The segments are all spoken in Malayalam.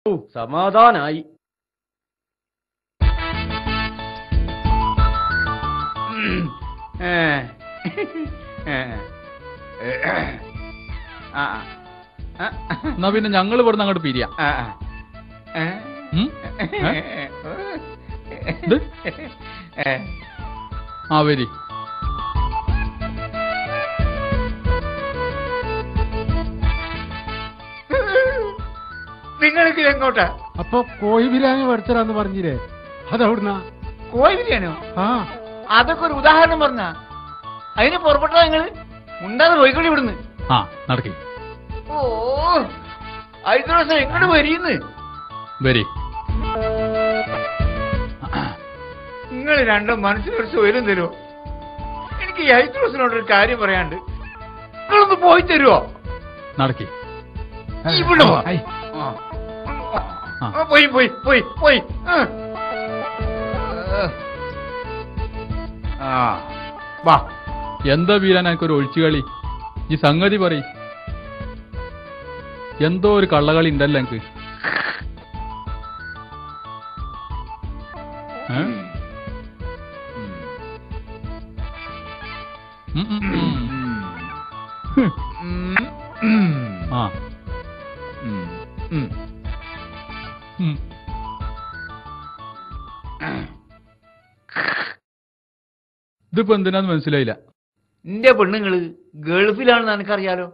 സമാധാനായി. എന്നാ പിന്നെ ഞങ്ങൾ ഇവിടുന്ന് അങ്ങോട്ട് പിരിയാം. ആ വരി. നിങ്ങൾക്ക് എങ്ങോട്ടാ? അപ്പൊ കോഴി ബിരിയാണി പഠിച്ചതാന്ന് പറഞ്ഞില്ലേ, അതെവിടുന്നാ? കോഴി ബിരിയാണിയോ? ആ, അതൊക്കെ ഒരു ഉദാഹരണം പറഞ്ഞ അതിന് പുറപ്പെട്ടാ നിങ്ങള് മുണ്ടാതെ പോയിക്കൂടി ഇവിടുന്ന്. ആ നടക്കി. ഓ അടുത്ത ദിവസം എങ്ങോട്ട് വരീന്ന്? വരി. നിങ്ങൾ രണ്ടും മനസ്സിനൊരു സ്വയം തരുമോ? എനിക്ക് ഈ ഐദ്രോസിനോടൊരു കാര്യം പറയാണ്ട്. നിങ്ങളൊന്ന് പോയി തരുമോ? നടക്കി. ഇവിടെ പോയി പോയി പോയി പോയി. വാ. എന്താ വീരാൻ എനിക്കൊരു ഒഴിച്ചുകളി? ഈ സംഗതി പറയും. എന്തോ ഒരു കള്ളകളി ഉണ്ടല്ലോ എനിക്ക്. ആ ഇതിപ്പോ എന്തിനാന്ന് മനസ്സിലായില്ല. എന്റെ പെണ്ണുങ്ങള് ഗൾഫിലാണെന്ന് എനിക്കറിയാലോ.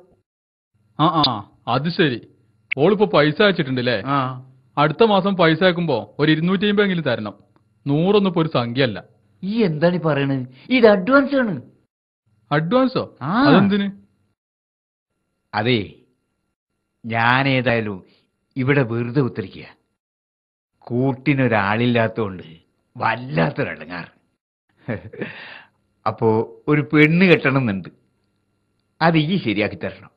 ആ ആ അത് ശരി. ഓളിപ്പോ പൈസ അയച്ചിട്ടുണ്ടല്ലേ? അടുത്ത മാസം പൈസ അയക്കുമ്പോ ഒരു 250 തരണം. 100 ഇപ്പൊ ഒരു സംഖ്യ അല്ല. ഈ എന്താണ് പറയണത്? ഇത് അഡ്വാൻസ് ആണ്. അഡ്വാൻസോ? അതെന്തിന്? അതെ, ഞാനേതായാലും ഇവിടെ വെറുതെ ഉത്തരിക്കുക. കൂട്ടിനൊരാളില്ലാത്തോണ്ട് വല്ലാത്തൊരടങ്ങാറ്. അപ്പോ ഒരു പെണ്ണ് കെട്ടണം എന്നുണ്ട്. അത് ഈ ശരിയാക്കി തരണം.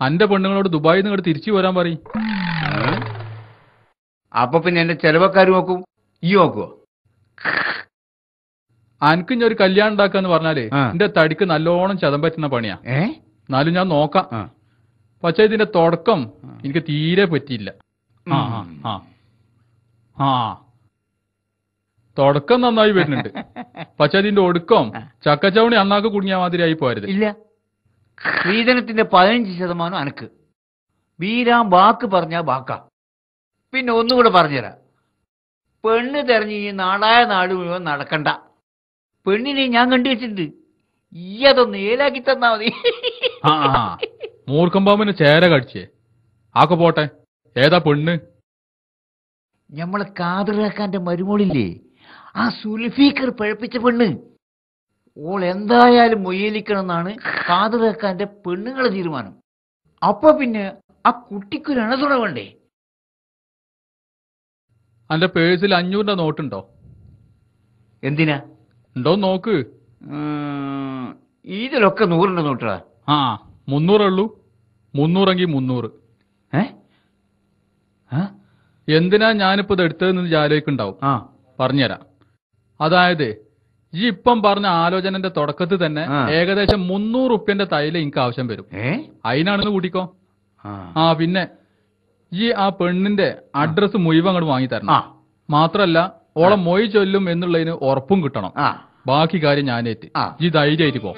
അന്റെ പെണ്ണുങ്ങളോട് ദുബായിൽ നിന്ന് ഇങ്ങോട്ട് തിരിച്ചു വരാൻ പറയും. അപ്പൊ പിന്നെ എന്റെ ചെലവക്കാർ നോക്കും, ഈ നോക്കുവോ? അനക്ക് ഞാൻ ഒരു കല്യാണം ഉണ്ടാക്കാന്ന് പറഞ്ഞാലേ എന്റെ തടിക്ക് നല്ലോണം ചതം പറ്റുന്ന പണിയാ. എന്നാലും ഞാൻ നോക്കാം. പക്ഷെ ഇതിന്റെ തുടക്കം എനിക്ക് തീരെ പറ്റിയില്ല. ആ തുടക്കം നന്നായി വരുന്നുണ്ട്. പക്ഷെ അതിന്റെ ഒടുക്കം ചക്കച്ചവണി അണ്ണാക്ക് കുടുങ്ങിയ മാതിരി ആയി പോരുത്. ഇല്ല, സ്ത്രീധനത്തിന്റെ 15% അനക്ക്. വീരാൻ വാക്ക് പറഞ്ഞാ വാക്കാ. പിന്നെ ഒന്നുകൂടെ പറഞ്ഞുതരാം. പെണ്ണ് തെരഞ്ഞ് ഈ നാടായ നാട് മുഴുവൻ നടക്കണ്ട. പെണ്ണിനെ ഞാൻ കണ്ടുവച്ചിട്ടുണ്ട്. ഈ അതൊന്ന് ഏലാക്കി തന്നാ മതി. മൂർഖമ്പാമ്പിന് ചേര കടിച്ചേ. ആക്കെ പോട്ടെ. ഏതാ പെണ്ണ്? ഞമ്മളെ കാതിറാക്കാന്റെ മരുമോളില്ലേ, ആ സുൽഫീക്കർ പഴപ്പിച്ച പെണ്ണ്. ഓൾ എന്തായാലും മൊയ്യലിക്കണം എന്നാണ് കാതിറാക്കാന്റെ പെണ്ണുങ്ങളെ തീരുമാനം. അപ്പൊ പിന്നെ ആ കുട്ടിക്കൊരു അണതുണ വേണ്ടേ? അന്റെ പേഴ്സിൽ 500 നോട്ടുണ്ടോ? എന്തിനാ? ഉണ്ടോ നോക്ക്. ഇതിലൊക്കെ 100 നോട്ടാ. 300 ഉള്ളൂ. 300 300. എന്തിനാ ഞാനിപ്പോ ഇത് എടുത്തതെന്ന് ആലോചിക്കുണ്ടാവും. പറഞ്ഞുതരാം. അതായത് ഈ ഇപ്പം പറഞ്ഞ ആലോചനന്റെ തുടക്കത്തിൽ തന്നെ ഏകദേശം 300 റുപ്യന്റെ തൈല എനിക്ക് ആവശ്യം വരും. അതിനാണെന്ന് കൂട്ടിക്കോ. പിന്നെ ഈ ആ പെണ്ണിന്റെ അഡ്രസ് മുഴുവൻ അങ്ങോട്ട് വാങ്ങി തരണം. മാത്രല്ല ഓളെ മൊയ് ചൊല്ലും എന്നുള്ളതിന് ഉറപ്പും കിട്ടണം. ബാക്കി കാര്യം ഞാനേറ്റ്. ഈ ധൈര്യമായിട്ട് പോ.